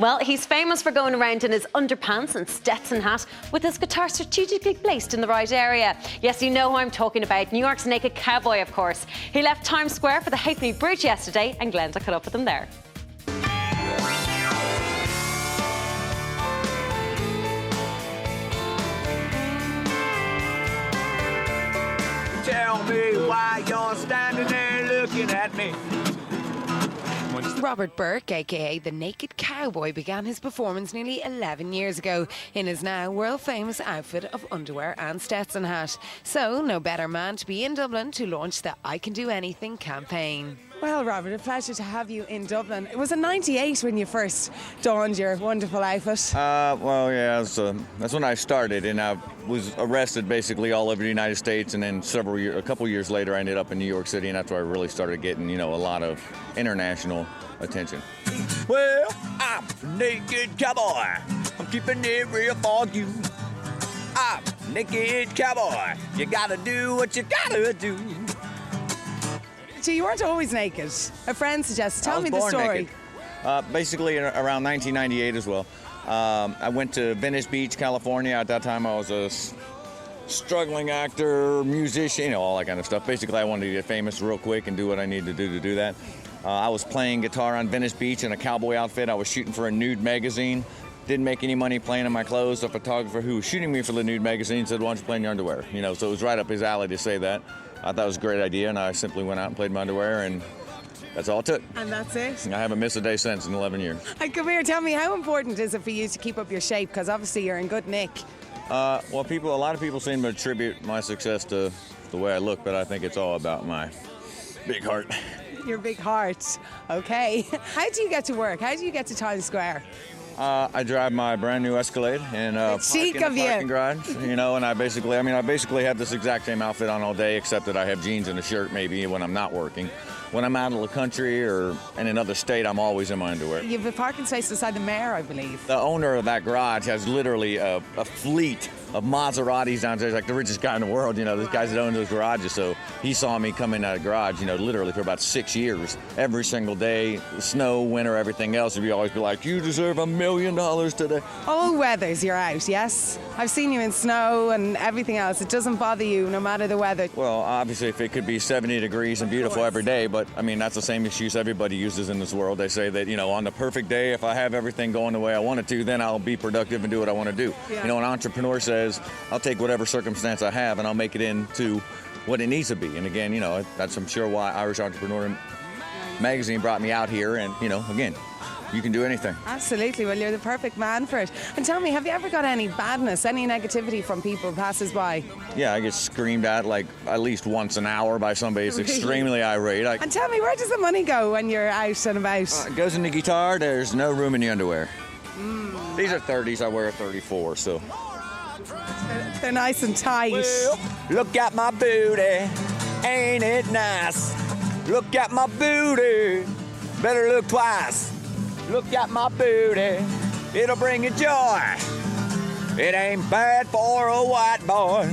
Well, he's famous for going around in his underpants and Stetson hat with his guitar strategically placed in the right area. Yes, you know who I'm talking about. New York's Naked Cowboy, of course. He left Times Square for the Halfpenny Bridge yesterday, and Glenda caught up with him there. Tell me why you're standing there looking at me. Robert Burke, aka the Naked Cowboy, began his performance nearly 11 years ago in his now world-famous outfit of underwear and Stetson hat. So, no better man to be in Dublin to launch the I Can Do Anything campaign. Well, Robert, a pleasure to have you in Dublin. It was in 98 when you first donned your wonderful outfit. Well, yeah, that's when I started, and I was arrested basically all over the United States, and then a couple years later, I ended up in New York City, and that's where I really started getting, a lot of international attention. Well, I'm the Naked Cowboy. I'm keeping it real for you. I'm Naked Cowboy. You gotta do what you gotta do. So you weren't always naked. A friend suggests. Tell me the story. Naked. Basically, around 1998 as well. I went to Venice Beach, California. At that time, I was a struggling actor, musician, all that kind of stuff. Basically, I wanted to get famous real quick and do what I needed to do that. I was playing guitar on Venice Beach in a cowboy outfit. I was shooting for a nude magazine. Didn't make any money playing in my clothes. The photographer who was shooting me for the nude magazine said, "Why don't you play in your underwear?" So it was right up his alley to say that. I thought it was a great idea, and I simply went out and played my underwear, and that's all it took. And that's it? I haven't missed a day since in 11 years. And come here, tell me, how important is it for you to keep up your shape? Because obviously you're in good nick. Well, a lot of people seem to attribute my success to the way I look, but I think it's all about my big heart. Your big heart. Okay. How do you get to work? How do you get to Times Square? I drive my brand new Escalade and parking garage, and I basically have this exact same outfit on all day, except that I have jeans and a shirt maybe when I'm not working. When I'm out of the country or in another state, I'm always in my underwear. You have a parking space beside the mayor, I believe. The owner of that garage has literally a fleet of Maseratis downstairs, like the richest guy in the world. This guy's that owns those garages. So he saw me come in that garage, literally for about 6 years. Every single day, snow, winter, everything else. He'd always be like, "You deserve $1 million today." All weathers you're out, yes? I've seen you in snow and everything else. It doesn't bother you no matter the weather. Well, obviously, if it could be 70 degrees and beautiful every day, but that's the same excuse everybody uses in this world. They say that, on the perfect day, if I have everything going the way I want it to, then I'll be productive and do what I want to do. Yeah. An entrepreneur says, I'll take whatever circumstance I have and I'll make it into what it needs to be. And again, that's I'm sure why Irish Entrepreneur Magazine brought me out here. And, again, you can do anything. Absolutely. Well, you're the perfect man for it. And tell me, have you ever got any badness, any negativity from people passers-by? Yeah, I get screamed at at least once an hour by somebody who's extremely irate. And tell me, where does the money go when you're out and about? It goes in the guitar. There's no room in the underwear. These are 30s. I wear a 34, so... They're nice and tight. Well, look at my booty, ain't it nice? Look at my booty, better look twice. Look at my booty, it'll bring you joy. It ain't bad for a white boy.